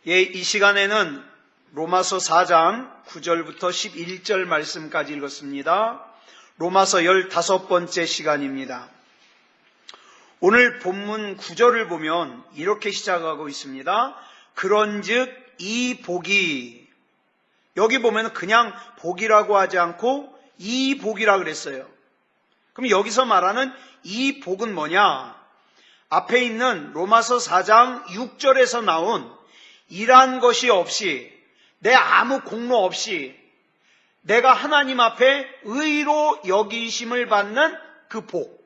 이 시간에는 로마서 4장 9절부터 11절 말씀까지 읽었습니다. 로마서 15번째 시간입니다. 오늘 본문 9절을 보면 이렇게 시작하고 있습니다. 그런즉 이 복이, 여기 보면 그냥 복이라고 하지 않고 이 복이라 그랬어요. 그럼 여기서 말하는 이 복은 뭐냐? 앞에 있는 로마서 4장 6절에서 나온 일한 것이 없이, 내 아무 공로 없이 내가 하나님 앞에 의로 여기심을 받는 그 복,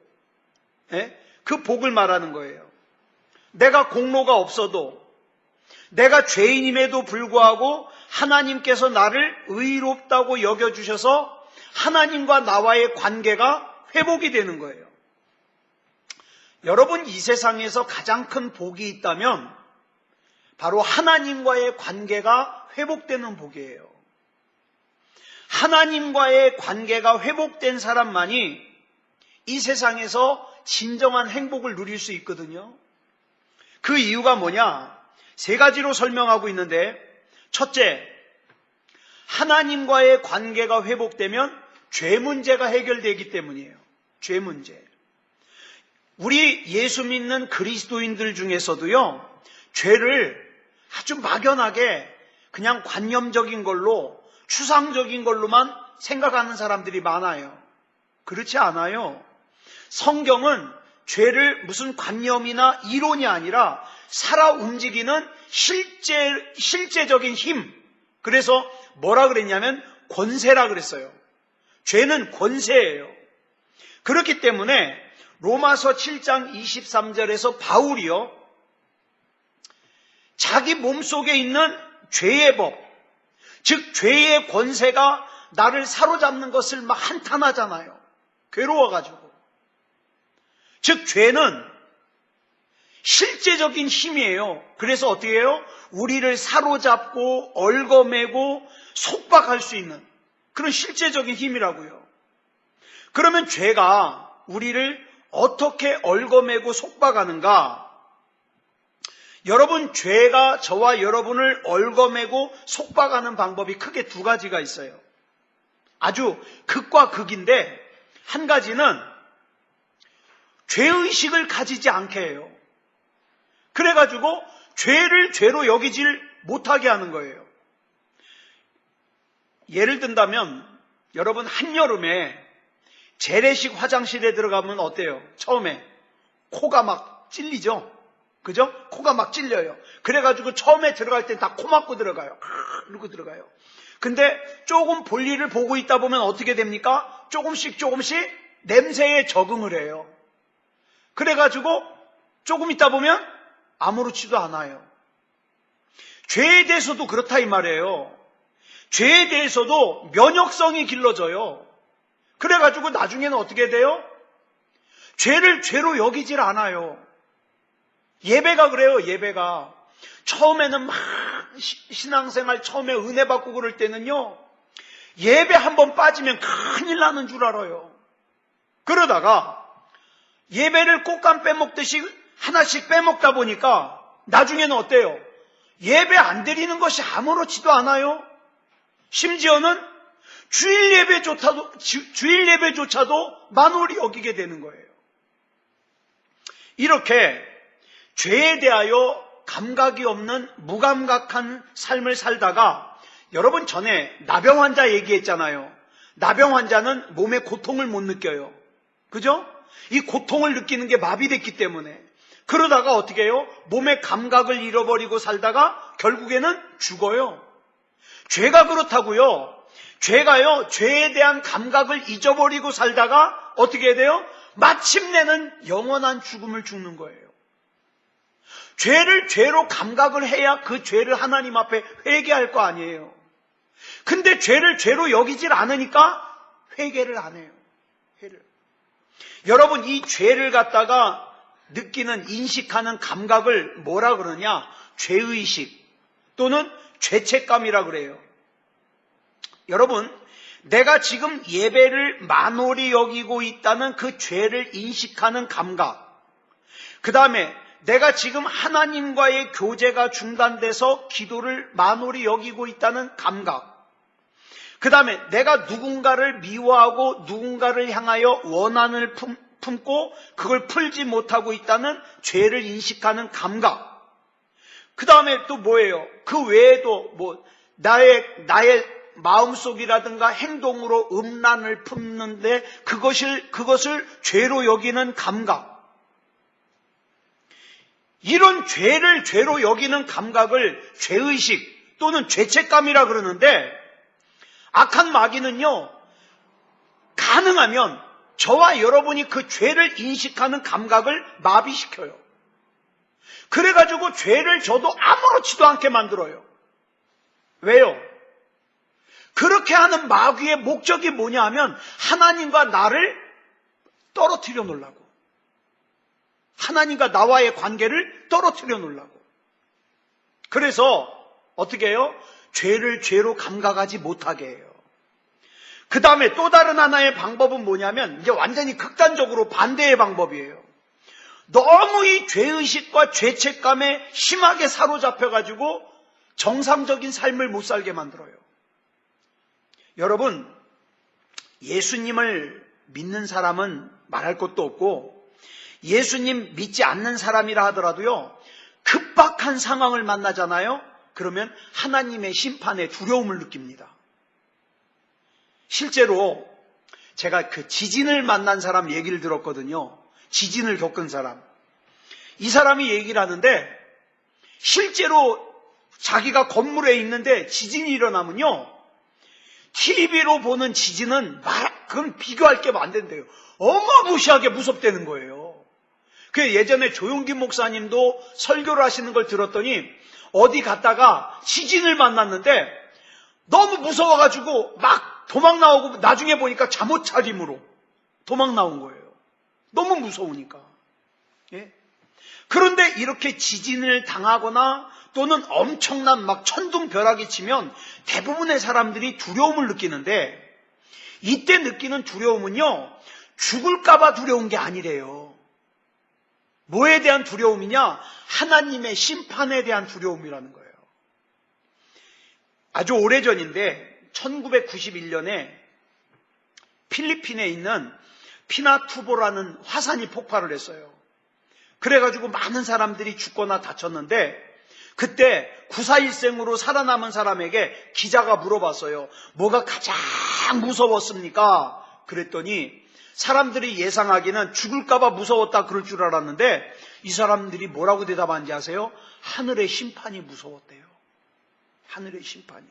그 복을 말하는 거예요. 내가 공로가 없어도, 내가 죄인임에도 불구하고 하나님께서 나를 의롭다고 여겨주셔서 하나님과 나와의 관계가 회복이 되는 거예요. 여러분, 이 세상에서 가장 큰 복이 있다면 바로 하나님과의 관계가 회복되는 복이에요. 하나님과의 관계가 회복된 사람만이 이 세상에서 진정한 행복을 누릴 수 있거든요. 그 이유가 뭐냐? 3가지로 설명하고 있는데, 첫째, 하나님과의 관계가 회복되면 죄 문제가 해결되기 때문이에요. 죄 문제. 우리 예수 믿는 그리스도인들 중에서도요, 죄를 아주 막연하게 그냥 관념적인 걸로, 추상적인 걸로만 생각하는 사람들이 많아요. 그렇지 않아요. 성경은 죄를 무슨 관념이나 이론이 아니라 살아 움직이는 실제적인 힘, 그래서 뭐라 그랬냐면 권세라 그랬어요. 죄는 권세예요. 그렇기 때문에 로마서 7장 23절에서 바울이요, 자기 몸속에 있는 죄의 법, 즉 죄의 권세가 나를 사로잡는 것을 막 한탄하잖아요. 괴로워가지고. 즉 죄는 실제적인 힘이에요. 그래서 어떻게 해요? 우리를 사로잡고 얽어매고 속박할 수 있는 그런 실제적인 힘이라고요. 그러면 죄가 우리를 어떻게 얽어매고 속박하는가? 여러분, 죄가 저와 여러분을 얽어매고 속박하는 방법이 크게 2가지가 있어요. 아주 극과 극인데, 한 가지는 죄의식을 가지지 않게 해요. 그래가지고 죄를 죄로 여기질 못하게 하는 거예요. 예를 든다면 여러분, 한여름에 재래식 화장실에 들어가면 어때요? 처음에 코가 막 찔리죠? 그죠? 코가 막 찔려요. 그래가지고 처음에 들어갈 때 다 코 막고 들어가요. 이러고 들어가요. 근데 조금 볼일을 보고 있다 보면 어떻게 됩니까? 조금씩 냄새에 적응을 해요. 그래가지고 조금 있다 보면 아무렇지도 않아요. 죄에 대해서도 그렇다 이 말이에요. 죄에 대해서도 면역성이 길러져요. 그래가지고 나중에는 어떻게 돼요? 죄를 죄로 여기질 않아요. 예배가 그래요. 예배가 처음에는 막 신앙생활 처음에 은혜 받고 그럴 때는요, 예배 한번 빠지면 큰일 나는 줄 알아요. 그러다가 예배를 꽃감 빼먹듯이 하나씩 빼먹다 보니까 나중에는 어때요? 예배 안 드리는 것이 아무렇지도 않아요. 심지어는 주일 예배조차도 만홀히 여기게 되는 거예요. 이렇게 죄에 대하여 감각이 없는 무감각한 삶을 살다가, 여러분 전에 나병 환자 얘기했잖아요. 나병 환자는 몸의 고통을 못 느껴요. 그죠? 이 고통을 느끼는 게 마비됐기 때문에. 그러다가 어떻게 해요? 몸의 감각을 잃어버리고 살다가 결국에는 죽어요. 죄가 그렇다고요. 죄가요, 죄에 대한 감각을 잊어버리고 살다가 어떻게 돼요? 마침내는 영원한 죽음을 죽는 거예요. 죄를 죄로 감각을 해야 그 죄를 하나님 앞에 회개할 거 아니에요. 근데 죄를 죄로 여기질 않으니까 회개를 안 해요. 여러분, 이 죄를 갖다가 느끼는, 인식하는 감각을 뭐라 그러냐? 죄의식 또는 죄책감이라 그래요. 여러분, 내가 지금 예배를 만홀히 여기고 있다는 그 죄를 인식하는 감각, 그 다음에 내가 지금 하나님과의 교제가 중단돼서 기도를 만홀히 여기고 있다는 감각. 그 다음에 내가 누군가를 미워하고 누군가를 향하여 원한을 품고 그걸 풀지 못하고 있다는 죄를 인식하는 감각. 그 다음에 또 뭐예요? 그 외에도 나의 마음속이라든가 행동으로 음란을 품는데 그것을 죄로 여기는 감각. 이런 죄를 죄로 여기는 감각을 죄의식 또는 죄책감이라 그러는데, 악한 마귀는요, 가능하면 저와 여러분이 그 죄를 인식하는 감각을 마비시켜요. 그래가지고 죄를 저도 아무렇지도 않게 만들어요. 왜요? 그렇게 하는 마귀의 목적이 뭐냐 하면 하나님과 나를 떨어뜨려 놓으려고. 하나님과 나와의 관계를 떨어뜨려 놓으려고. 그래서 어떻게 해요? 죄를 죄로 감각하지 못하게 해요. 그 다음에 또 다른 하나의 방법은 뭐냐면 이제 완전히 극단적으로 반대의 방법이에요. 너무 이 죄의식과 죄책감에 심하게 사로잡혀가지고 정상적인 삶을 못 살게 만들어요. 여러분, 예수님을 믿는 사람은 말할 것도 없고 예수님 믿지 않는 사람이라 하더라도요, 급박한 상황을 만나잖아요. 그러면 하나님의 심판에 두려움을 느낍니다. 실제로 제가 그 지진을 만난 사람 얘기를 들었거든요. 지진을 겪은 사람. 이 사람이 얘기를 하는데 실제로 자기가 건물에 있는데 지진이 일어나면요, TV로 보는 지진은 그건 비교할 게 안 된대요. 어마무시하게 무섭다는 거예요. 그 예전에 조용기 목사님도 설교를 하시는 걸 들었더니 어디 갔다가 지진을 만났는데 너무 무서워가지고 막 도망 나오고 나중에 보니까 잠옷 차림으로 도망 나온 거예요. 너무 무서우니까. 예? 그런데 이렇게 지진을 당하거나 또는 엄청난 막 천둥벼락이 치면 대부분의 사람들이 두려움을 느끼는데, 이때 느끼는 두려움은요, 죽을까봐 두려운 게 아니래요. 뭐에 대한 두려움이냐? 하나님의 심판에 대한 두려움이라는 거예요. 아주 오래전인데 1991년에 필리핀에 있는 피나투보라는 화산이 폭발을 했어요. 그래가지고 많은 사람들이 죽거나 다쳤는데, 그때 941생으로 살아남은 사람에게 기자가 물어봤어요. 뭐가 가장 무서웠습니까? 그랬더니 사람들이 예상하기는 죽을까봐 무서웠다 그럴 줄 알았는데, 이 사람들이 뭐라고 대답하는지 아세요? 하늘의 심판이 무서웠대요. 하늘의 심판이.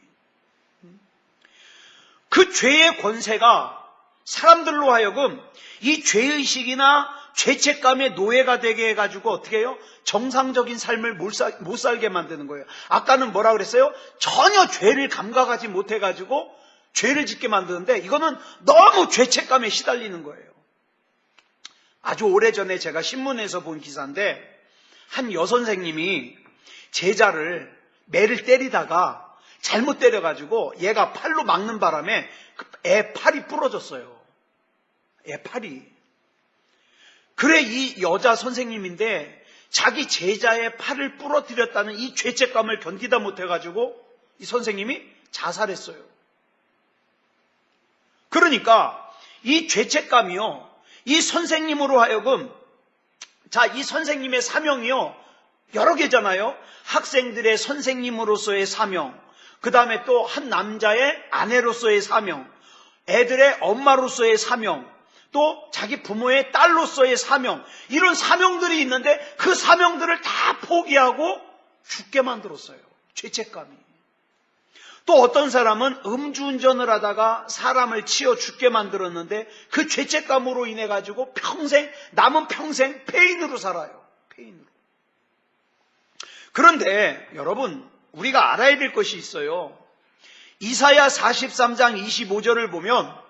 그 죄의 권세가 사람들로 하여금 이 죄의식이나 죄책감의 노예가 되게 해가지고 어떻게 해요? 정상적인 삶을 못 살게 만드는 거예요. 아까는 뭐라 그랬어요? 전혀 죄를 감각하지 못해가지고 죄를 짓게 만드는데, 이거는 너무 죄책감에 시달리는 거예요. 아주 오래전에 제가 신문에서 본 기사인데, 한 여선생님이 제자를 매를 때리다가 잘못 때려가지고 얘가 팔로 막는 바람에 애 팔이 부러졌어요. 애 팔이. 그래, 이 여자 선생님인데 자기 제자의 팔을 부러뜨렸다는 이 죄책감을 견디다 못해가지고 이 선생님이 자살했어요. 그러니까 이 죄책감이요, 이 선생님으로 하여금, 이 선생님의 사명이요, 여러 개잖아요. 학생들의 선생님으로서의 사명, 그 다음에 또 한 남자의 아내로서의 사명, 애들의 엄마로서의 사명, 또 자기 부모의 딸로서의 사명, 이런 사명들이 있는데 그 사명들을 다 포기하고 죽게 만들었어요. 죄책감이. 또 어떤 사람은 음주운전을 하다가 사람을 치어 죽게 만들었는데 그 죄책감으로 인해 가지고 남은 평생 폐인으로 살아요. 폐인으로. 그런데 여러분, 우리가 알아야 될 것이 있어요. 이사야 43장 25절을 보면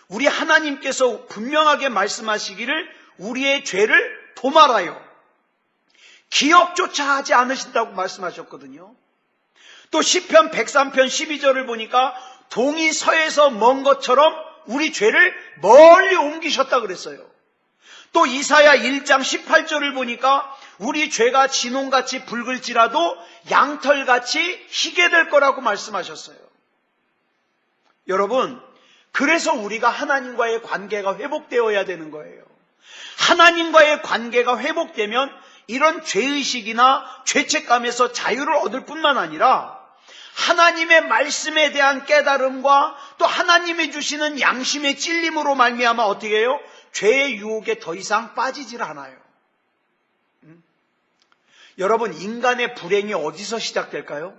우리 하나님께서 분명하게 말씀하시기를 우리의 죄를 도말하여 기억조차 하지 않으신다고 말씀하셨거든요. 또 시편 103편 12절을 보니까 동이 서에서 먼 것처럼 우리 죄를 멀리 옮기셨다 그랬어요. 또 이사야 1장 18절을 보니까 우리 죄가 진홍같이 붉을지라도 양털같이 희게 될 거라고 말씀하셨어요. 여러분, 그래서 우리가 하나님과의 관계가 회복되어야 되는 거예요. 하나님과의 관계가 회복되면 이런 죄의식이나 죄책감에서 자유를 얻을 뿐만 아니라 하나님의 말씀에 대한 깨달음과 또 하나님이 주시는 양심의 찔림으로 말미암아 어떻게 해요? 죄의 유혹에 더 이상 빠지질 않아요. 여러분, 인간의 불행이 어디서 시작될까요?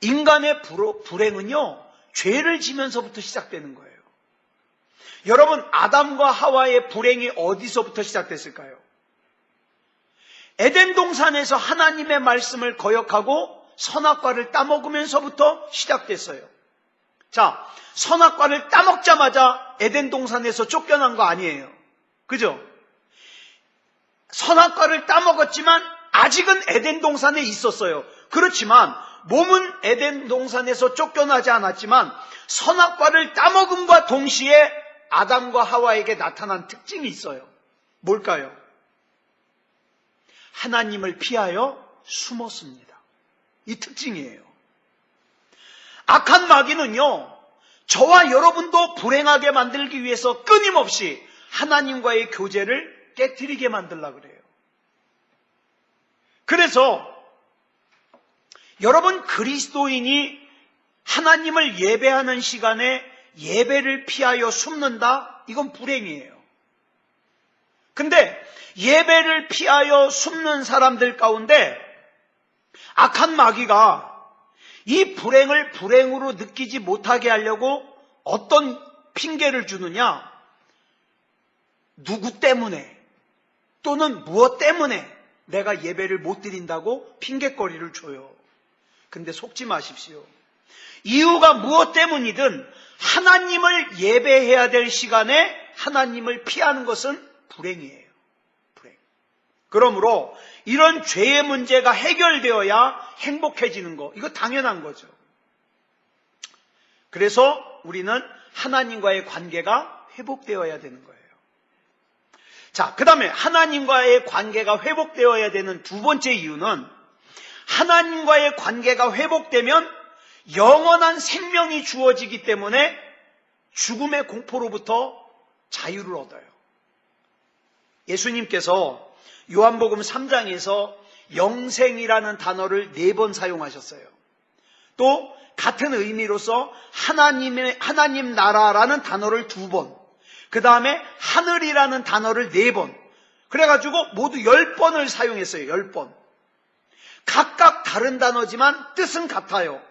인간의 불행은요, 죄를 지면서부터 시작되는 거예요. 여러분, 아담과 하와의 불행이 어디서부터 시작됐을까요? 에덴 동산에서 하나님의 말씀을 거역하고 선악과를 따먹으면서부터 시작됐어요. 자, 선악과를 따먹자마자 에덴 동산에서 쫓겨난 거 아니에요. 그죠? 선악과를 따먹었지만 아직은 에덴 동산에 있었어요. 그렇지만 몸은 에덴 동산에서 쫓겨나지 않았지만 선악과를 따먹음과 동시에 아담과 하와에게 나타난 특징이 있어요. 뭘까요? 하나님을 피하여 숨었습니다. 이 특징이에요. 악한 마귀는요, 저와 여러분도 불행하게 만들기 위해서 끊임없이 하나님과의 교제를 깨트리게 만들려고 그래요. 그래서 여러분, 그리스도인이 하나님을 예배하는 시간에 예배를 피하여 숨는다? 이건 불행이에요. 근데 예배를 피하여 숨는 사람들 가운데 악한 마귀가 이 불행을 불행으로 느끼지 못하게 하려고 어떤 핑계를 주느냐? 누구 때문에 또는 무엇 때문에 내가 예배를 못 드린다고 핑계거리를 줘요. 근데 속지 마십시오. 이유가 무엇 때문이든 하나님을 예배해야 될 시간에 하나님을 피하는 것은 불행이에요. 불행. 그러므로 이런 죄의 문제가 해결되어야 행복해지는 거, 이거 당연한 거죠. 그래서 우리는 하나님과의 관계가 회복되어야 되는 거예요. 자, 그 다음에 하나님과의 관계가 회복되어야 되는 두 번째 이유는 하나님과의 관계가 회복되면 영원한 생명이 주어지기 때문에 죽음의 공포로부터 자유를 얻어요. 예수님께서 요한복음 3장에서 영생이라는 단어를 4번 사용하셨어요. 또 같은 의미로서 하나님 나라라는 단어를 2번, 그 다음에 하늘이라는 단어를 4번, 그래가지고 모두 10번을 사용했어요. 10번. 각각 다른 단어지만 뜻은 같아요.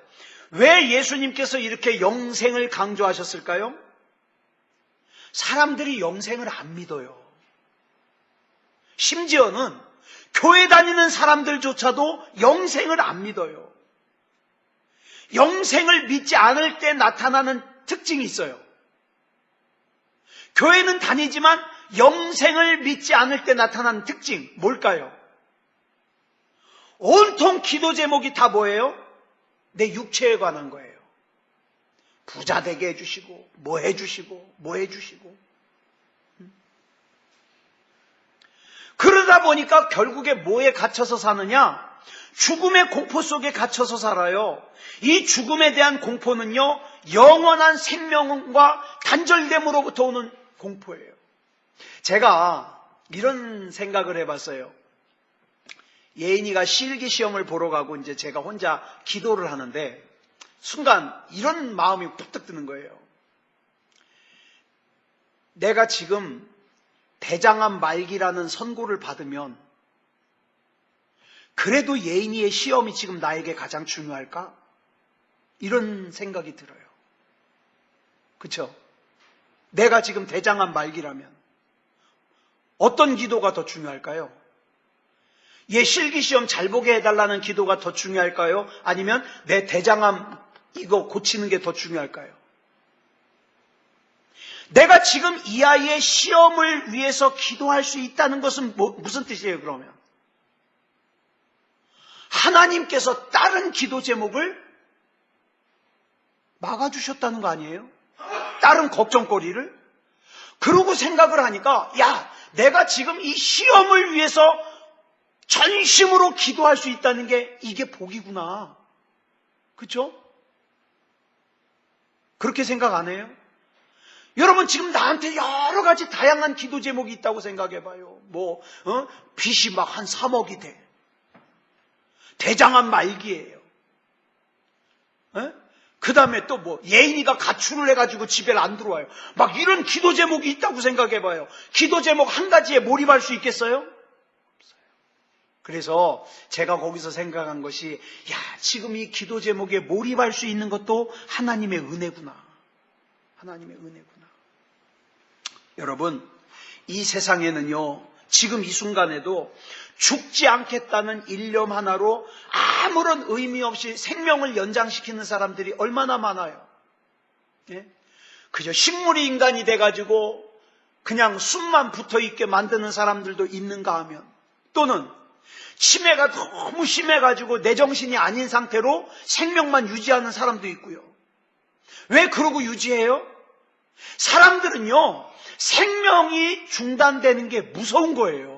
왜 예수님께서 이렇게 영생을 강조하셨을까요? 사람들이 영생을 안 믿어요. 심지어는 교회 다니는 사람들조차도 영생을 안 믿어요. 영생을 믿지 않을 때 나타나는 특징이 있어요. 교회는 다니지만 영생을 믿지 않을 때 나타나는 특징, 뭘까요? 온통 기도 제목이 다 뭐예요? 내 육체에 관한 거예요. 부자 되게 해주시고, 뭐 해주시고, 뭐 해주시고. 그러다 보니까 결국에 뭐에 갇혀서 사느냐? 죽음의 공포 속에 갇혀서 살아요. 이 죽음에 대한 공포는요, 영원한 생명과 단절됨으로부터 오는 공포예요. 제가 이런 생각을 해봤어요. 예인이가 실기 시험을 보러 가고 이제 제가 혼자 기도를 하는데 순간 이런 마음이 푹 드는 거예요. 내가 지금 대장암 말기라는 선고를 받으면 그래도 예인이의 시험이 지금 나에게 가장 중요할까? 이런 생각이 들어요. 그렇죠? 내가 지금 대장암 말기라면 어떤 기도가 더 중요할까요? 얘 실기시험 잘 보게 해달라는 기도가 더 중요할까요? 아니면 내 대장암 이거 고치는 게 더 중요할까요? 내가 지금 이 아이의 시험을 위해서 기도할 수 있다는 것은 무슨 뜻이에요, 그러면? 하나님께서 다른 기도 제목을 막아주셨다는 거 아니에요? 다른 걱정거리를? 그러고 생각을 하니까, 야, 내가 지금 이 시험을 위해서 전심으로 기도할 수 있다는 게 이게 복이구나. 그렇죠? 그렇게 생각 안 해요? 여러분, 지금 나한테 여러 가지 다양한 기도 제목이 있다고 생각해봐요. 빚이 막 한 3억이 돼. 대장암 말기예요. 그 다음에 또 예인이가 가출을 해가지고 집에 안 들어와요. 막 이런 기도 제목이 있다고 생각해봐요. 기도 제목 한 가지에 몰입할 수 있겠어요? 없어요. 그래서 제가 거기서 생각한 것이, 야, 지금 이 기도 제목에 몰입할 수 있는 것도 하나님의 은혜구나. 하나님의 은혜구나. 여러분, 이 세상에는요, 지금 이 순간에도 죽지 않겠다는 일념 하나로 아무런 의미 없이 생명을 연장시키는 사람들이 얼마나 많아요. 예? 그저 식물이 인간이 돼가지고 그냥 숨만 붙어있게 만드는 사람들도 있는가 하면, 또는 치매가 너무 심해가지고 내 정신이 아닌 상태로 생명만 유지하는 사람도 있고요. 왜 그러고 유지해요? 사람들은요, 생명이 중단되는 게 무서운 거예요.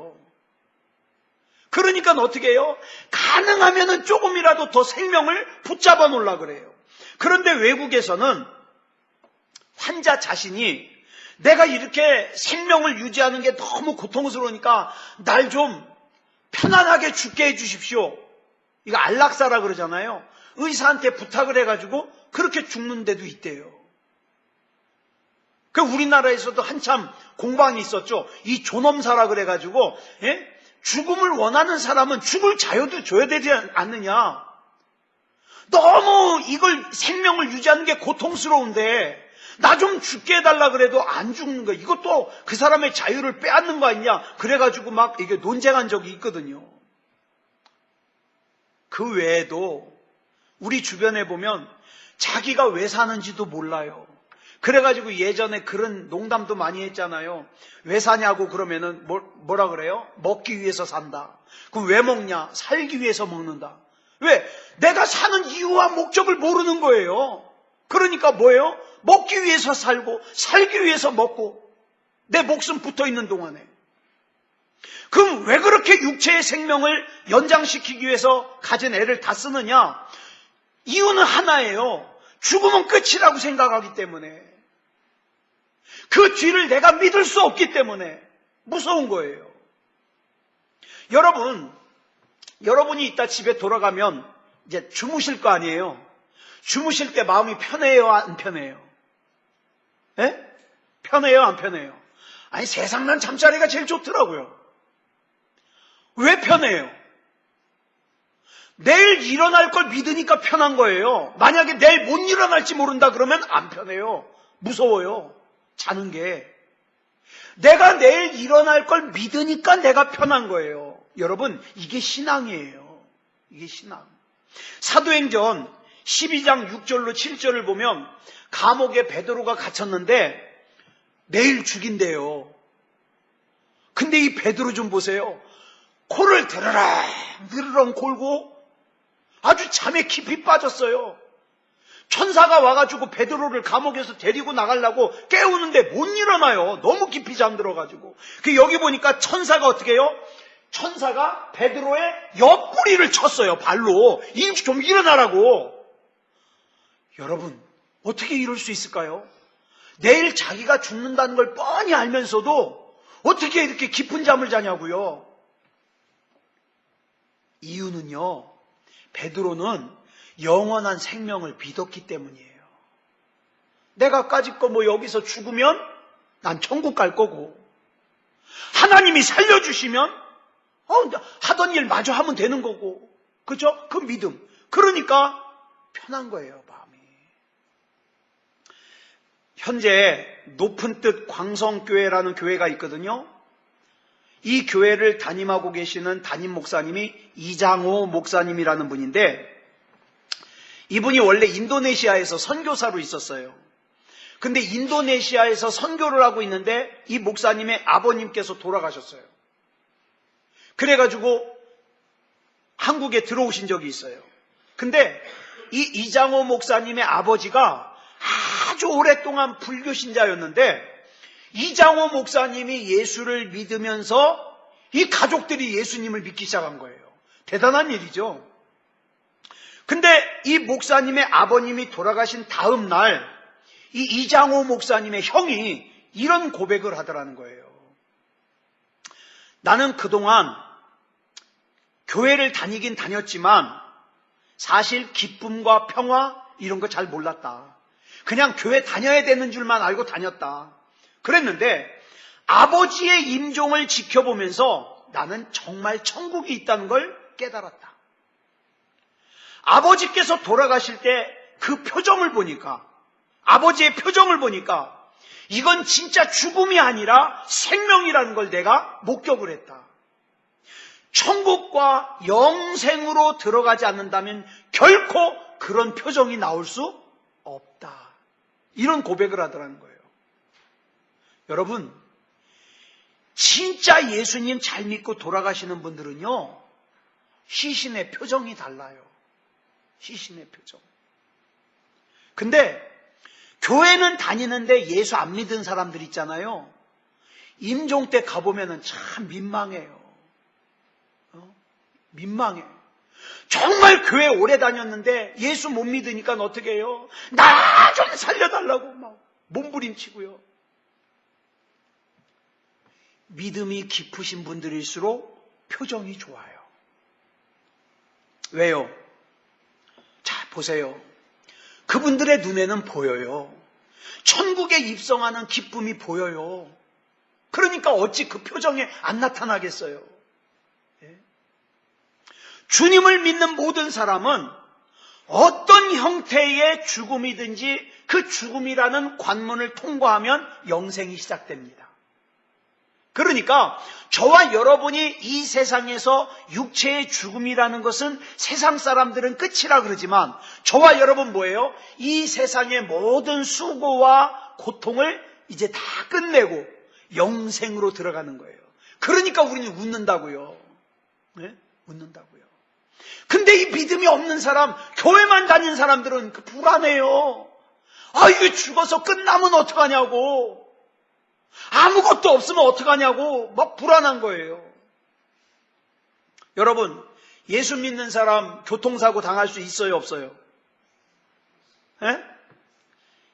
그러니까 어떻게 해요? 가능하면은 조금이라도 더 생명을 붙잡아 놓으려고 그래요. 그런데 외국에서는 환자 자신이 내가 이렇게 생명을 유지하는 게 너무 고통스러우니까 날 좀 편안하게 죽게 해주십시오. 이거 안락사라 그러잖아요. 의사한테 부탁을 해가지고 그렇게 죽는 데도 있대요. 그 우리나라에서도 한참 공방이 있었죠. 이 존엄사라 그래가지고, 예? 죽음을 원하는 사람은 죽을 자유도 줘야 되지 않느냐. 너무 이걸 생명을 유지하는 게 고통스러운데 나 좀 죽게 해달라 그래도 안 죽는 거, 이것도 그 사람의 자유를 빼앗는 거 아니냐. 그래가지고 막 이게 논쟁한 적이 있거든요. 그 외에도 우리 주변에 보면 자기가 왜 사는지도 몰라요. 그래가지고 예전에 그런 농담도 많이 했잖아요. 왜 사냐고 그러면은 뭐라 그래요? 먹기 위해서 산다. 그럼 왜 먹냐? 살기 위해서 먹는다. 왜? 내가 사는 이유와 목적을 모르는 거예요. 그러니까 뭐예요? 먹기 위해서 살고 살기 위해서 먹고 내 목숨 붙어있는 동안에. 그럼 왜 그렇게 육체의 생명을 연장시키기 위해서 가진 애를 다 쓰느냐? 이유는 하나예요. 죽으면 끝이라고 생각하기 때문에. 그 뒤를 내가 믿을 수 없기 때문에 무서운 거예요. 여러분이 이따 집에 돌아가면 이제 주무실 거 아니에요. 주무실 때 마음이 편해요, 안 편해요? 예? 편해요, 안 편해요? 아니, 세상 난 잠자리가 제일 좋더라고요. 왜 편해요? 내일 일어날 걸 믿으니까 편한 거예요. 만약에 내일 못 일어날지 모른다 그러면 안 편해요. 무서워요. 자는 게. 내가 내일 일어날 걸 믿으니까 내가 편한 거예요. 여러분, 이게 신앙이에요. 이게 신앙. 사도행전 12장 6절로 7절을 보면 감옥에 베드로가 갇혔는데 내일 죽인대요. 근데 이 베드로 좀 보세요. 코를 드르렁 골고 아주 잠에 깊이 빠졌어요. 천사가 와가지고 베드로를 감옥에서 데리고 나가려고 깨우는데 못 일어나요. 너무 깊이 잠들어가지고. 여기 보니까 천사가 어떻게 해요? 천사가 베드로의 옆구리를 쳤어요. 발로. 좀 일어나라고. 여러분, 어떻게 이럴 수 있을까요? 내일 자기가 죽는다는 걸 뻔히 알면서도 어떻게 이렇게 깊은 잠을 자냐고요. 이유는요, 베드로는 영원한 생명을 믿었기 때문이에요. 내가 까짓 거 여기서 죽으면 난 천국 갈 거고, 하나님이 살려주시면 하던 일 마저 하면 되는 거고, 그죠? 그 믿음. 그러니까 편한 거예요, 마음이. 현재 높은 뜻 광성교회라는 교회가 있거든요. 이 교회를 담임하고 계시는 담임 목사님이 이장호 목사님이라는 분인데, 이분이 원래 인도네시아에서 선교사로 있었어요. 근데 인도네시아에서 선교를 하고 있는데 이 목사님의 아버님께서 돌아가셨어요. 그래가지고 한국에 들어오신 적이 있어요. 근데 이 이장호 목사님의 아버지가 아주 오랫동안 불교 신자였는데 이장호 목사님이 예수를 믿으면서 이 가족들이 예수님을 믿기 시작한 거예요. 대단한 일이죠. 근데 이 목사님의 아버님이 돌아가신 다음 날 이 이장호 목사님의 형이 이런 고백을 하더라는 거예요. 나는 그동안 교회를 다니긴 다녔지만 사실 기쁨과 평화 이런 거 잘 몰랐다. 그냥 교회 다녀야 되는 줄만 알고 다녔다. 그랬는데 아버지의 임종을 지켜보면서 나는 정말 천국이 있다는 걸 깨달았다. 아버지께서 돌아가실 때 그 표정을 보니까, 아버지의 표정을 보니까 이건 진짜 죽음이 아니라 생명이라는 걸 내가 목격을 했다. 천국과 영생으로 들어가지 않는다면 결코 그런 표정이 나올 수 없다. 이런 고백을 하더라는 거예요. 여러분, 진짜 예수님 잘 믿고 돌아가시는 분들은요, 시신의 표정이 달라요. 시신의 표정. 근데 교회는 다니는데 예수 안 믿은 사람들 있잖아요. 임종 때 가보면 참 민망해요. 민망해. 정말 교회 오래 다녔는데 예수 못 믿으니까 어떻게 해요? 나 좀 살려달라고 막 몸부림치고요. 믿음이 깊으신 분들일수록 표정이 좋아요. 왜요? 자, 보세요. 그분들의 눈에는 보여요. 천국에 입성하는 기쁨이 보여요. 그러니까 어찌 그 표정에 안 나타나겠어요? 예? 주님을 믿는 모든 사람은 어떤 형태의 죽음이든지 그 죽음이라는 관문을 통과하면 영생이 시작됩니다. 그러니까 저와 여러분이 이 세상에서 육체의 죽음이라는 것은 세상 사람들은 끝이라 그러지만 저와 여러분 뭐예요? 이 세상의 모든 수고와 고통을 이제 다 끝내고 영생으로 들어가는 거예요. 그러니까 우리는 웃는다고요. 네? 웃는다고요. 근데 이 믿음이 없는 사람, 교회만 다닌 사람들은 불안해요. 아, 이게 죽어서 끝나면 어떡하냐고. 아무것도 없으면 어떡하냐고 막 불안한 거예요. 여러분, 예수 믿는 사람 교통사고 당할 수 있어요, 없어요? 예?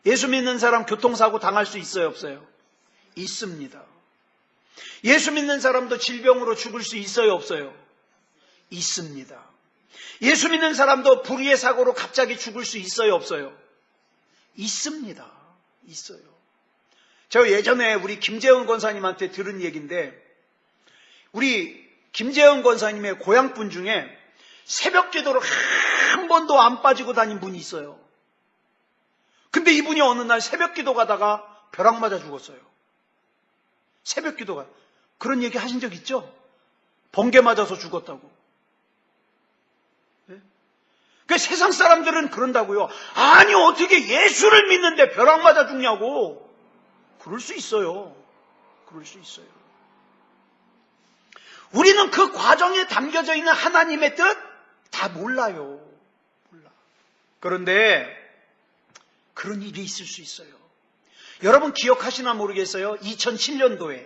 예수 믿는 사람 교통사고 당할 수 있어요, 없어요? 있습니다. 예수 믿는 사람도 질병으로 죽을 수 있어요, 없어요? 있습니다. 예수 믿는 사람도 불의의 사고로 갑자기 죽을 수 있어요, 없어요? 있습니다. 있어요. 제가 예전에 우리 김재현 권사님한테 들은 얘기인데, 우리 김재현 권사님의 고향분 중에 새벽 기도를 한 번도 안 빠지고 다닌 분이 있어요. 근데 이분이 어느 날 새벽 기도 가다가 벼락 맞아 죽었어요. 새벽 기도가. 그런 얘기 하신 적 있죠? 번개 맞아서 죽었다고. 네? 그 세상 사람들은 그런다고요. 아니, 어떻게 예수를 믿는데 벼락 맞아 죽냐고. 그럴 수 있어요. 그럴 수 있어요. 우리는 그 과정에 담겨져 있는 하나님의 뜻 다 몰라요. 몰라. 그런데 그런 일이 있을 수 있어요. 여러분 기억하시나 모르겠어요. 2007년도에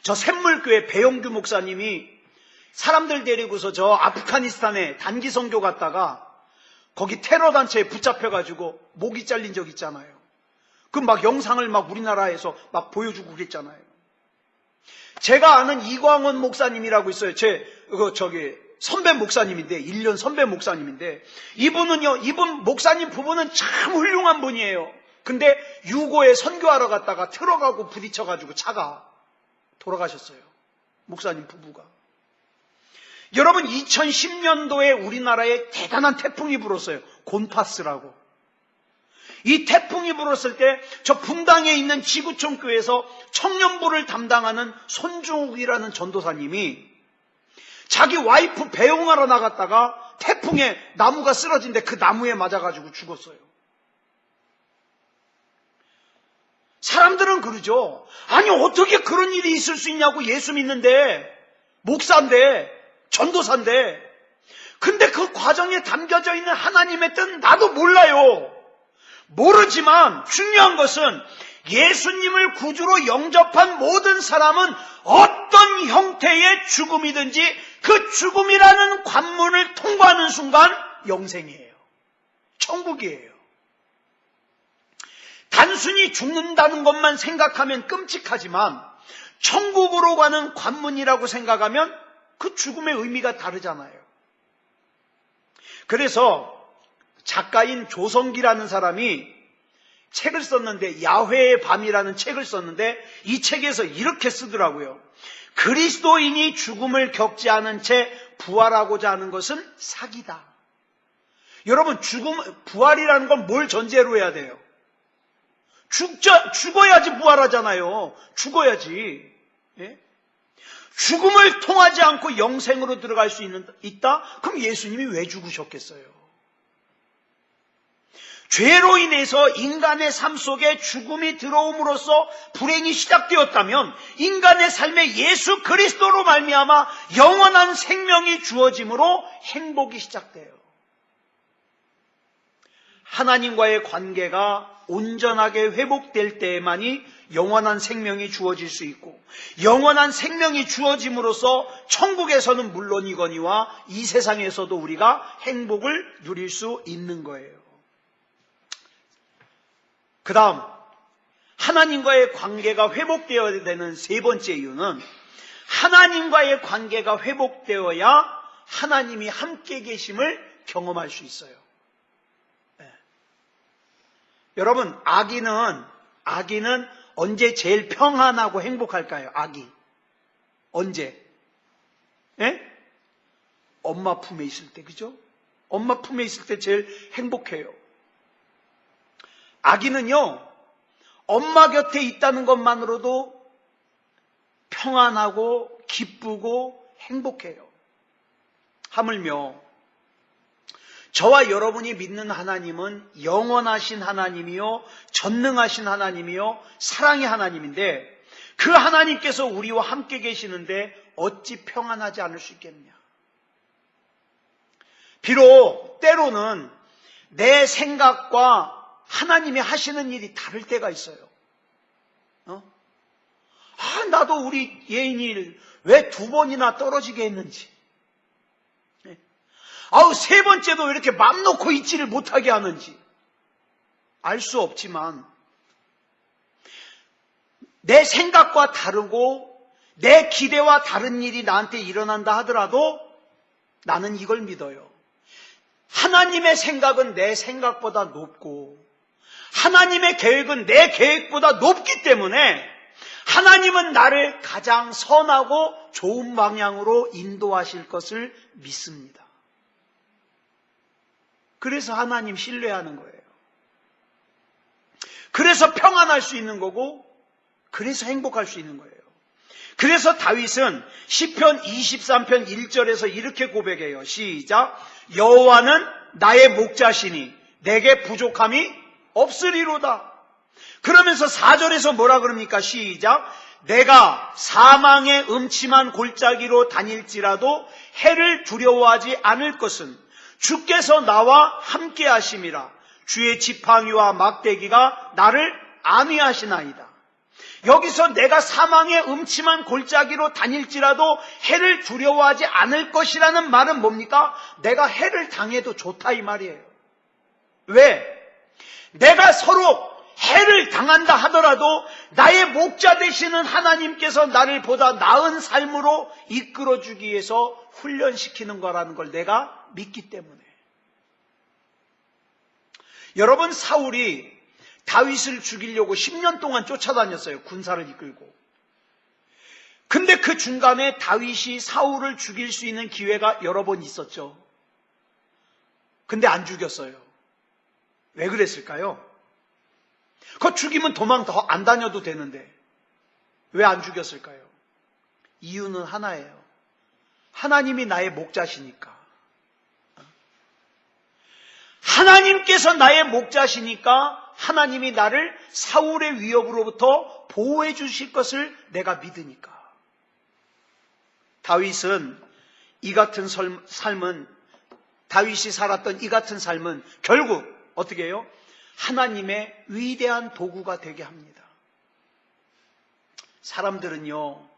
저 샘물교회 배영규 목사님이 사람들 데리고서 저 아프가니스탄에 단기 선교 갔다가 거기 테러 단체에 붙잡혀가지고 목이 잘린 적 있잖아요. 그 막 영상을 막 우리나라에서 막 보여주고 그랬잖아요. 제가 아는 이광원 목사님이라고 있어요. 선배 목사님인데, 1년 선배 목사님인데, 이분 목사님 부부는 참 훌륭한 분이에요. 근데 유고에 선교하러 갔다가 트럭하고 부딪혀가지고 차가 돌아가셨어요. 목사님 부부가. 여러분 2010년도에 우리나라에 대단한 태풍이 불었어요. 곤파스라고. 이 태풍이 불었을 때 저 분당에 있는 지구촌 교회에서 청년부를 담당하는 손중욱이라는 전도사님이 자기 와이프 배웅하러 나갔다가 태풍에 나무가 쓰러진데 그 나무에 맞아가지고 죽었어요. 사람들은 그러죠. 아니 어떻게 그런 일이 있을 수 있냐고. 예수 믿는데, 목사인데, 전도사인데. 근데 그 과정에 담겨져 있는 하나님의 뜻 나도 몰라요. 모르지만 중요한 것은 예수님을 구주로 영접한 모든 사람은 어떤 형태의 죽음이든지 그 죽음이라는 관문을 통과하는 순간 영생이에요. 천국이에요. 단순히 죽는다는 것만 생각하면 끔찍하지만 천국으로 가는 관문이라고 생각하면 그 죽음의 의미가 다르잖아요. 그래서 작가인 조성기라는 사람이 책을 썼는데, 야훼의 밤이라는 책을 썼는데, 이 책에서 이렇게 쓰더라고요. 그리스도인이 죽음을 겪지 않은 채 부활하고자 하는 것은 사기다. 여러분, 부활이라는 건 뭘 전제로 해야 돼요? 죽어야지 부활하잖아요. 죽어야지. 예? 죽음을 통하지 않고 영생으로 들어갈 수 있다? 그럼 예수님이 왜 죽으셨겠어요? 죄로 인해서 인간의 삶 속에 죽음이 들어옴으로써 불행이 시작되었다면 인간의 삶에 예수 그리스도로 말미암아 영원한 생명이 주어짐으로 행복이 시작돼요. 하나님과의 관계가 온전하게 회복될 때에만이 영원한 생명이 주어질 수 있고, 영원한 생명이 주어짐으로써 천국에서는 물론이거니와 이 세상에서도 우리가 행복을 누릴 수 있는 거예요. 그 다음, 하나님과의 관계가 회복되어야 되는 세 번째 이유는, 하나님과의 관계가 회복되어야 하나님이 함께 계심을 경험할 수 있어요. 네. 여러분, 아기는 언제 제일 평안하고 행복할까요? 아기. 언제? 예? 엄마 품에 있을 때, 그죠? 엄마 품에 있을 때 제일 행복해요. 아기는요, 엄마 곁에 있다는 것만으로도 평안하고 기쁘고 행복해요. 하물며 저와 여러분이 믿는 하나님은 영원하신 하나님이요, 전능하신 하나님이요, 사랑의 하나님인데, 그 하나님께서 우리와 함께 계시는데 어찌 평안하지 않을 수 있겠느냐. 비록 때로는 내 생각과 하나님이 하시는 일이 다를 때가 있어요. 나도 우리 예인이를 왜 2번이나 떨어지게 했는지. 세 번째도 왜 이렇게 맘 놓고 있지를 못하게 하는지. 알 수 없지만, 내 생각과 다르고 내 기대와 다른 일이 나한테 일어난다 하더라도 나는 이걸 믿어요. 하나님의 생각은 내 생각보다 높고 하나님의 계획은 내 계획보다 높기 때문에 하나님은 나를 가장 선하고 좋은 방향으로 인도하실 것을 믿습니다. 그래서 하나님 신뢰하는 거예요. 그래서 평안할 수 있는 거고, 그래서 행복할 수 있는 거예요. 그래서 다윗은 시편 23편 1절에서 이렇게 고백해요. 시작. 여호와는 나의 목자시니 내게 부족함이 없으리로다. 그러면서 4절에서 뭐라 그럽니까? 시작. 내가 사망의 음침한 골짜기로 다닐지라도 해를 두려워하지 않을 것은 주께서 나와 함께 하심이라. 주의 지팡이와 막대기가 나를 안위하시나이다. 여기서 내가 사망의 음침한 골짜기로 다닐지라도 해를 두려워하지 않을 것이라는 말은 뭡니까? 내가 해를 당해도 좋다 이 말이에요. 왜? 내가 서로 해를 당한다 하더라도 나의 목자 되시는 하나님께서 나를 보다 나은 삶으로 이끌어주기 위해서 훈련시키는 거라는 걸 내가 믿기 때문에. 여러분, 사울이 다윗을 죽이려고 10년 동안 쫓아다녔어요. 군사를 이끌고. 근데 그 중간에 다윗이 사울을 죽일 수 있는 기회가 여러 번 있었죠. 근데 안 죽였어요. 왜 그랬을까요? 그거 죽이면 도망 더 안 다녀도 되는데 왜 안 죽였을까요? 이유는 하나예요. 하나님이 나의 목자시니까. 하나님께서 나의 목자시니까 하나님이 나를 사울의 위협으로부터 보호해 주실 것을 내가 믿으니까. 다윗은 이 같은 삶은, 다윗이 살았던 이 같은 삶은 결국 어떻게 해요? 하나님의 위대한 도구가 되게 합니다. 사람들은요,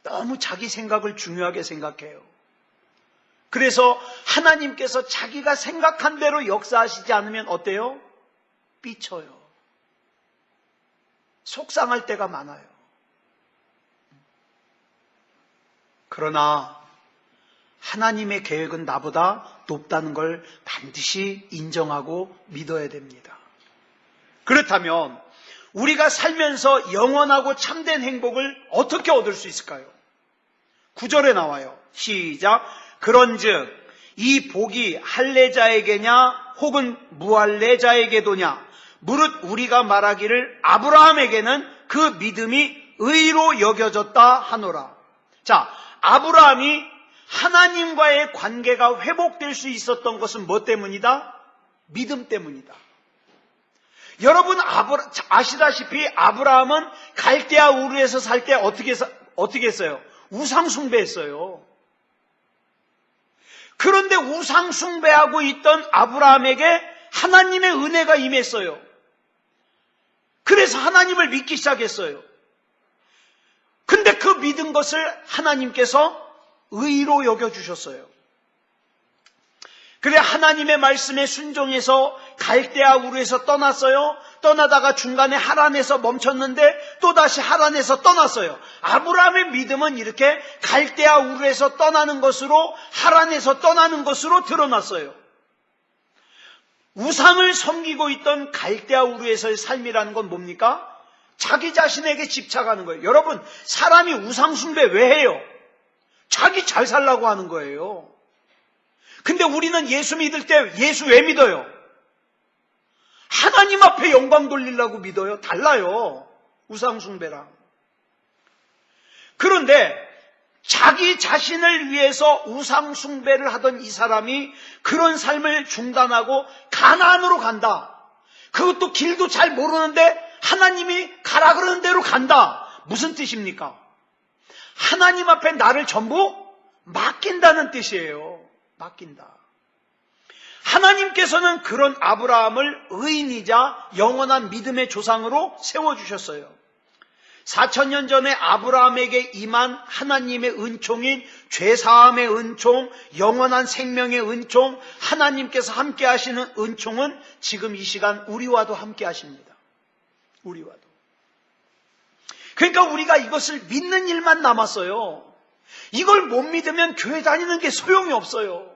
너무 자기 생각을 중요하게 생각해요. 그래서 하나님께서 자기가 생각한 대로 역사하시지 않으면 어때요? 삐쳐요. 속상할 때가 많아요. 그러나 하나님의 계획은 나보다 높다는 걸 반드시 인정하고 믿어야 됩니다. 그렇다면 우리가 살면서 영원하고 참된 행복을 어떻게 얻을 수 있을까요? 9절에 나와요. 시작. 그런즉 이 복이 할례자에게냐 혹은 무할례자에게도냐 무릇 우리가 말하기를 아브라함에게는 그 믿음이 의로 여겨졌다 하노라. 자, 아브라함이 하나님과의 관계가 회복될 수 있었던 것은 뭐 때문이다? 믿음 때문이다. 여러분 아시다시피 아브라함은 갈대아 우르에서 살 때 어떻게 했어요? 우상 숭배했어요. 그런데 우상 숭배하고 있던 아브라함에게 하나님의 은혜가 임했어요. 그래서 하나님을 믿기 시작했어요. 근데 그 믿은 것을 하나님께서 의로 여겨주셨어요. 그래 하나님의 말씀에 순종해서 갈대아 우르에서 떠났어요. 떠나다가 중간에 하란에서 멈췄는데 또다시 하란에서 떠났어요. 아브라함의 믿음은 이렇게 갈대아 우르에서 떠나는 것으로 하란에서 떠나는 것으로 드러났어요. 우상을 섬기고 있던 갈대아 우르에서의 삶이라는 건 뭡니까? 자기 자신에게 집착하는 거예요. 여러분, 사람이 우상 숭배 왜 해요? 자기 잘 살라고 하는 거예요. 근데 우리는 예수 믿을 때 예수 왜 믿어요? 하나님 앞에 영광 돌리려고 믿어요. 달라요. 우상 숭배랑. 그런데 자기 자신을 위해서 우상 숭배를 하던 이 사람이 그런 삶을 중단하고 가나안으로 간다. 그것도 길도 잘 모르는데 하나님이 가라 그러는 대로 간다. 무슨 뜻입니까? 하나님 앞에 나를 전부 맡긴다는 뜻이에요. 맡긴다. 하나님께서는 그런 아브라함을 의인이자 영원한 믿음의 조상으로 세워주셨어요. 4000년 전에 아브라함에게 임한 하나님의 은총인 죄사함의 은총, 영원한 생명의 은총, 하나님께서 함께 하시는 은총은 지금 이 시간 우리와도 함께 하십니다. 우리와도. 그러니까 우리가 이것을 믿는 일만 남았어요. 이걸 못 믿으면 교회 다니는 게 소용이 없어요.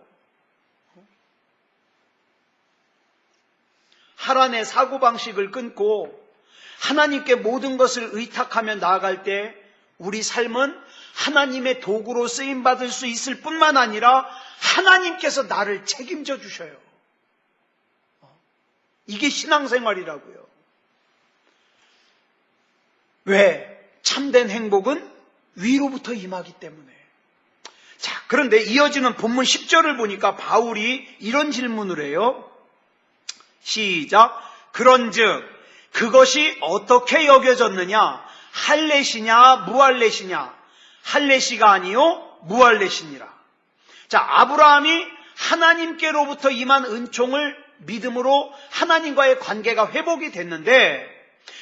하란의 사고방식을 끊고 하나님께 모든 것을 의탁하며 나아갈 때 우리 삶은 하나님의 도구로 쓰임받을 수 있을 뿐만 아니라 하나님께서 나를 책임져 주셔요. 이게 신앙생활이라고요. 왜? 참된 행복은 위로부터 임하기 때문에. 자, 그런데 이어지는 본문 10절을 보니까 바울이 이런 질문을 해요. 시작. 그런즉 그것이 어떻게 여겨졌느냐? 할례시냐 무할례시냐? 할례시가 아니요 무할례시니라. 자, 아브라함이 하나님께로부터 임한 은총을 믿음으로 하나님과의 관계가 회복이 됐는데,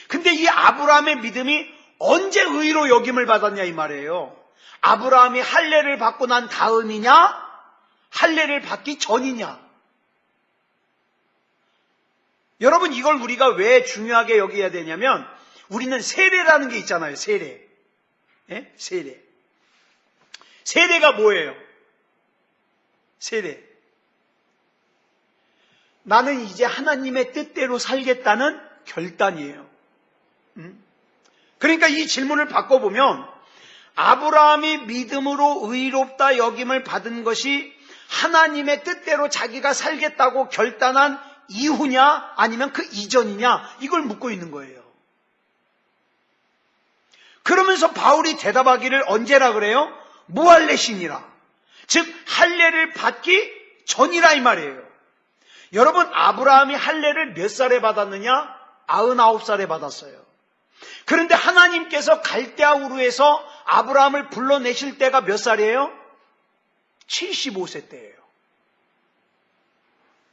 근데 이 아브라함의 믿음이 언제 의로 여김을 받았냐 이 말이에요. 아브라함이 할례를 받고 난 다음이냐? 할례를 받기 전이냐? 여러분, 이걸 우리가 왜 중요하게 여겨야 되냐면 우리는 세례라는 게 있잖아요. 세례. 예? 세례. 세례가 뭐예요? 세례. 나는 이제 하나님의 뜻대로 살겠다는 결단이에요. 그러니까 이 질문을 바꿔보면 아브라함이 믿음으로 의롭다 여김을 받은 것이 하나님의 뜻대로 자기가 살겠다고 결단한 이후냐 아니면 그 이전이냐 이걸 묻고 있는 거예요. 그러면서 바울이 대답하기를 언제라 그래요? 무할례시니라. 즉 할례를 받기 전이라 이 말이에요. 여러분, 아브라함이 할례를 몇 살에 받았느냐? 99살에 받았어요. 그런데 하나님께서 갈대아 우르에서 아브라함을 불러내실 때가 몇 살이에요? 75세 때예요.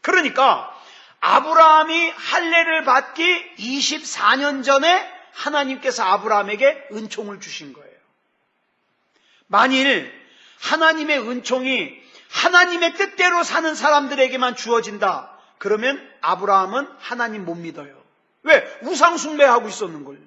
그러니까 아브라함이 할례를 받기 24년 전에 하나님께서 아브라함에게 은총을 주신 거예요. 만일 하나님의 은총이 하나님의 뜻대로 사는 사람들에게만 주어진다, 그러면 아브라함은 하나님 못 믿어요. 왜? 우상 숭배하고 있었는걸.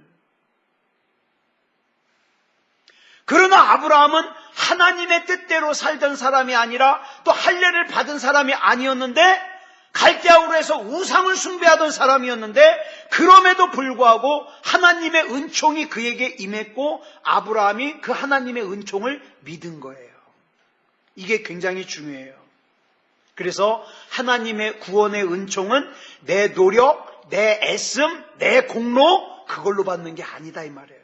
그러나 아브라함은 하나님의 뜻대로 살던 사람이 아니라 또 할례를 받은 사람이 아니었는데, 갈대아우르에서 우상을 숭배하던 사람이었는데, 그럼에도 불구하고 하나님의 은총이 그에게 임했고 아브라함이 그 하나님의 은총을 믿은 거예요. 이게 굉장히 중요해요. 그래서 하나님의 구원의 은총은 내 노력, 내 애씀, 내 공로, 그걸로 받는 게 아니다 이 말이에요.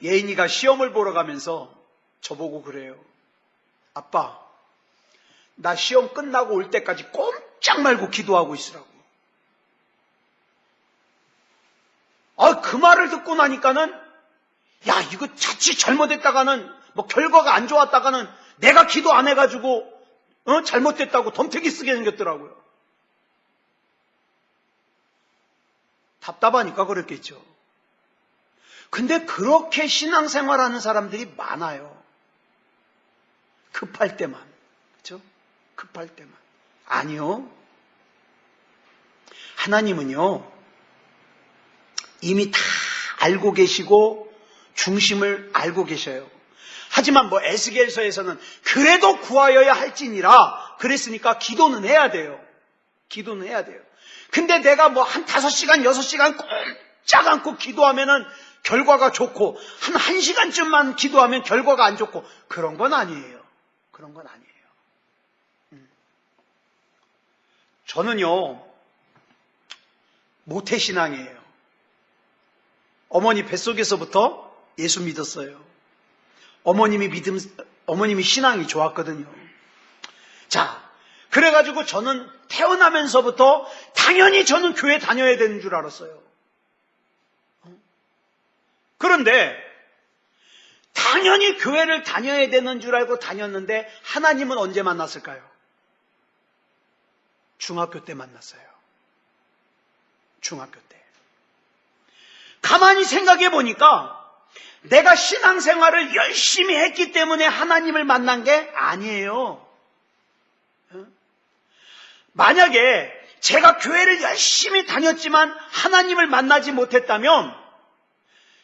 예인이가 시험을 보러 가면서 저보고 그래요. 아빠, 나 시험 끝나고 올 때까지 꼼짝 말고 기도하고 있으라고. 그 말을 듣고 나니까는, 야, 이거 자칫 잘못했다가는, 결과가 안 좋았다가는 내가 기도 안 해가지고 잘못됐다고 덤태기 쓰게 생겼더라고요. 답답하니까 그랬겠죠. 근데 그렇게 신앙생활하는 사람들이 많아요. 급할 때만. 그렇죠? 급할 때만. 아니요. 하나님은요, 이미 다 알고 계시고 중심을 알고 계셔요. 하지만 에스겔서에서는 그래도 구하여야 할지니라 그랬으니까 기도는 해야 돼요. 기도는 해야 돼요. 근데 내가 한 5시간, 6시간 꼼짝 않고 기도하면은 결과가 좋고, 한 1시간쯤만 기도하면 결과가 안 좋고, 그런 건 아니에요. 그런 건 아니에요. 저는요, 모태신앙이에요. 어머니 뱃속에서부터 예수 믿었어요. 어머님이 신앙이 좋았거든요. 자, 그래가지고 저는 태어나면서부터 당연히 저는 교회 다녀야 되는 줄 알았어요. 그런데 당연히 교회를 다녀야 되는 줄 알고 다녔는데, 하나님은 언제 만났을까요? 중학교 때 만났어요. 중학교 때. 가만히 생각해 보니까 내가 신앙생활을 열심히 했기 때문에 하나님을 만난 게 아니에요. 만약에 제가 교회를 열심히 다녔지만 하나님을 만나지 못했다면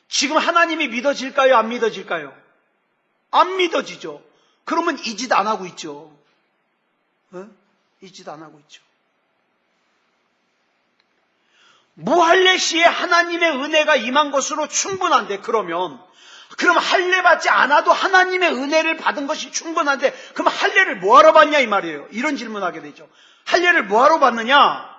지금 하나님이 믿어질까요? 안 믿어질까요? 안 믿어지죠. 그러면 이 짓 안 하고 있죠. 이 짓 안 하고 있죠. 무할례 시에 하나님의 은혜가 임한 것으로 충분한데, 그럼 할례 받지 않아도 하나님의 은혜를 받은 것이 충분한데, 그럼 할례를 뭐하러 받냐 이 말이에요. 이런 질문하게 되죠. 할례를 뭐하러 받느냐?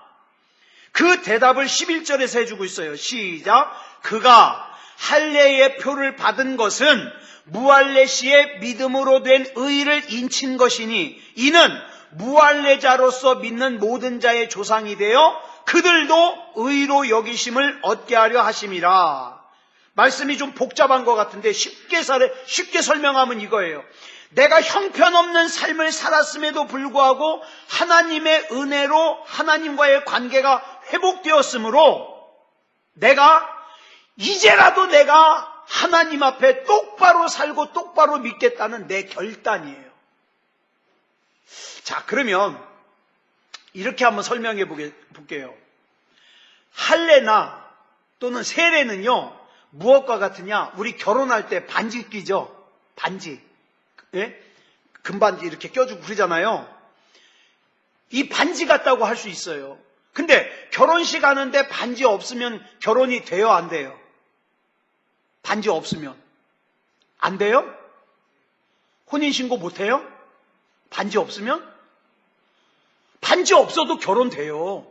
그 대답을 11절에서 해주고 있어요. 시작. 그가 할례의 표를 받은 것은 무할례 시에 믿음으로 된 의를 인친 것이니, 이는 무할례자로서 믿는 모든 자의 조상이 되어 그들도 의로 여기심을 얻게 하려 하심이라. 말씀이 좀 복잡한 것 같은데 쉽게 설명하면 이거예요. 내가 형편없는 삶을 살았음에도 불구하고 하나님의 은혜로 하나님과의 관계가 회복되었으므로 이제라도 내가 하나님 앞에 똑바로 살고 똑바로 믿겠다는 내 결단이에요. 자, 그러면 이렇게 한번 설명해 볼게요. 할례나 또는 세례는요, 무엇과 같으냐? 우리 결혼할 때 반지 끼죠? 반지. 예? 금반지 이렇게 껴주고 그러잖아요. 이 반지 같다고 할 수 있어요. 근데 결혼식 하는데 반지 없으면 결혼이 돼요, 안 돼요? 반지 없으면. 안 돼요? 혼인신고 못 해요? 반지 없으면? 반지 없어도 결혼돼요.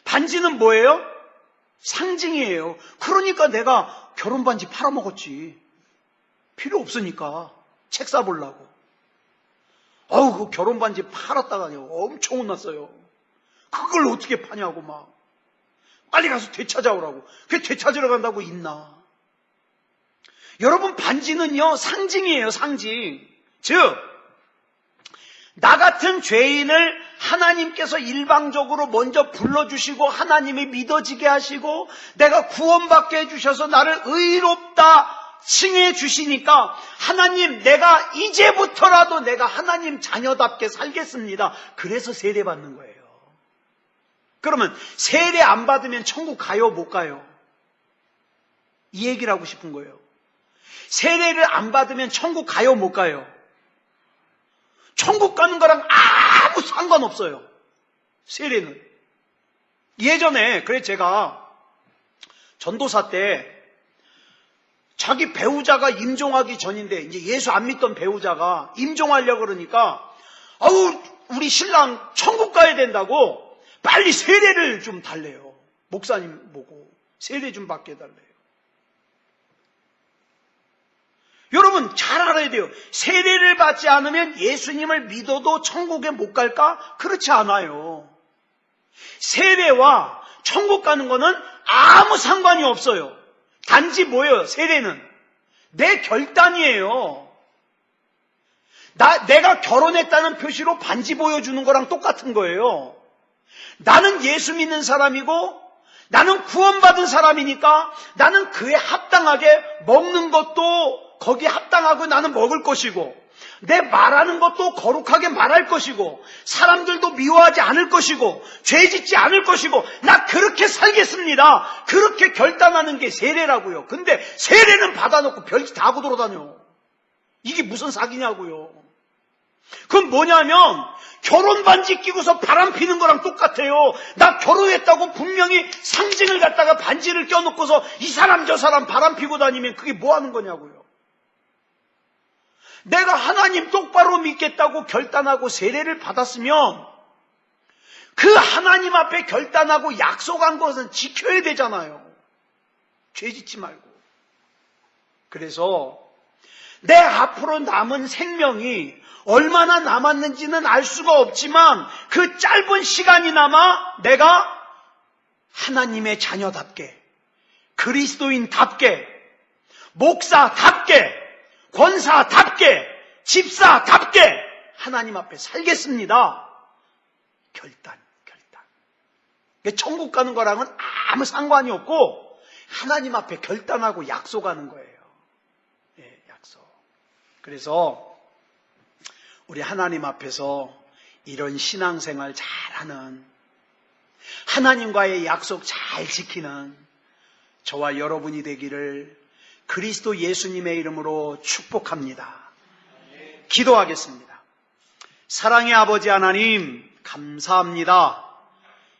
반지는 뭐예요? 상징이에요. 그러니까 내가 결혼 반지 팔아먹었지. 필요 없으니까. 책 사보려고. 그 결혼 반지 팔았다가요, 엄청 혼났어요. 그걸 어떻게 파냐고 막. 빨리 가서 되찾아오라고. 그게 되찾으러 간다고 있나. 여러분, 반지는요, 상징이에요, 상징. 즉, 나 같은 죄인을 하나님께서 일방적으로 먼저 불러주시고 하나님이 믿어지게 하시고 내가 구원받게 해주셔서 나를 의롭다 칭해 주시니까 하나님, 내가 이제부터라도 내가 하나님 자녀답게 살겠습니다. 그래서 세례 받는 거예요. 그러면 세례 안 받으면 천국 가요, 못 가요? 이 얘기를 하고 싶은 거예요. 세례를 안 받으면 천국 가요, 못 가요? 천국 가는 거랑 아무 상관없어요. 세례는. 예전에 그래 제가 전도사 때 자기 배우자가 임종하기 전인데 이제 예수 안 믿던 배우자가 임종하려고 그러니까 아우 우리 신랑 천국 가야 된다고 빨리 세례를 좀 달래요. 목사님 보고 세례 좀 받게 해달래요. 여러분 잘 알아야 돼요. 세례를 받지 않으면 예수님을 믿어도 천국에 못 갈까? 그렇지 않아요. 세례와 천국 가는 거는 아무 상관이 없어요. 단지 뭐예요? 세례는 내 결단이에요. 내가 결혼했다는 표시로 반지 보여주는 거랑 똑같은 거예요. 나는 예수 믿는 사람이고 나는 구원받은 사람이니까 나는 그에 합당하게 먹는 것도 거기에 합당하고 나는 먹을 것이고 내 말하는 것도 거룩하게 말할 것이고 사람들도 미워하지 않을 것이고 죄 짓지 않을 것이고 나 그렇게 살겠습니다. 그렇게 결단하는 게 세례라고요. 근데 세례는 받아놓고 별짓 다 하고 돌아다녀. 이게 무슨 사기냐고요. 그건 뭐냐면 결혼 반지 끼고서 바람 피는 거랑 똑같아요. 나 결혼했다고 분명히 상징을 갖다가 반지를 껴놓고서 이 사람 저 사람 바람 피고 다니면 그게 뭐 하는 거냐고요. 내가 하나님 똑바로 믿겠다고 결단하고 세례를 받았으면 그 하나님 앞에 결단하고 약속한 것은 지켜야 되잖아요. 죄 짓지 말고. 그래서 내 앞으로 남은 생명이 얼마나 남았는지는 알 수가 없지만 그 짧은 시간이나마 내가 하나님의 자녀답게, 그리스도인답게, 목사답게, 권사답게, 집사답게 하나님 앞에 살겠습니다. 결단. 천국 가는 거랑은 아무 상관이 없고 하나님 앞에 결단하고 약속하는 거예요. 예, 약속. 그래서 우리 하나님 앞에서 이런 신앙생활 잘하는, 하나님과의 약속 잘 지키는 저와 여러분이 되기를 그리스도 예수님의 이름으로 축복합니다. 기도하겠습니다. 사랑의 아버지 하나님 감사합니다.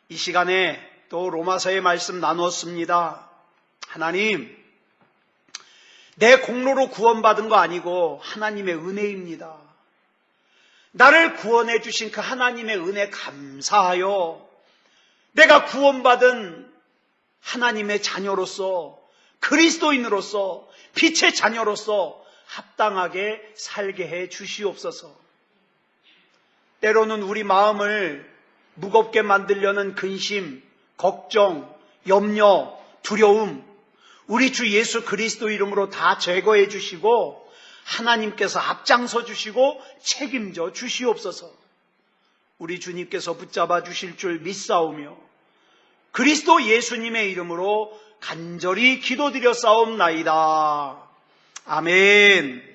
이 시간에 또 로마서의 말씀 나누었습니다. 하나님, 내 공로로 구원받은 거 아니고 하나님의 은혜입니다. 나를 구원해 주신 그 하나님의 은혜 감사하여 내가 구원받은 하나님의 자녀로서, 그리스도인으로서, 빛의 자녀로서 합당하게 살게 해 주시옵소서. 때로는 우리 마음을 무겁게 만들려는 근심, 걱정, 염려, 두려움, 우리 주 예수 그리스도 이름으로 다 제거해 주시고 하나님께서 앞장서 주시고 책임져 주시옵소서. 우리 주님께서 붙잡아 주실 줄 믿사오며 그리스도 예수님의 이름으로 간절히 기도드려 싸움나이다. 아멘.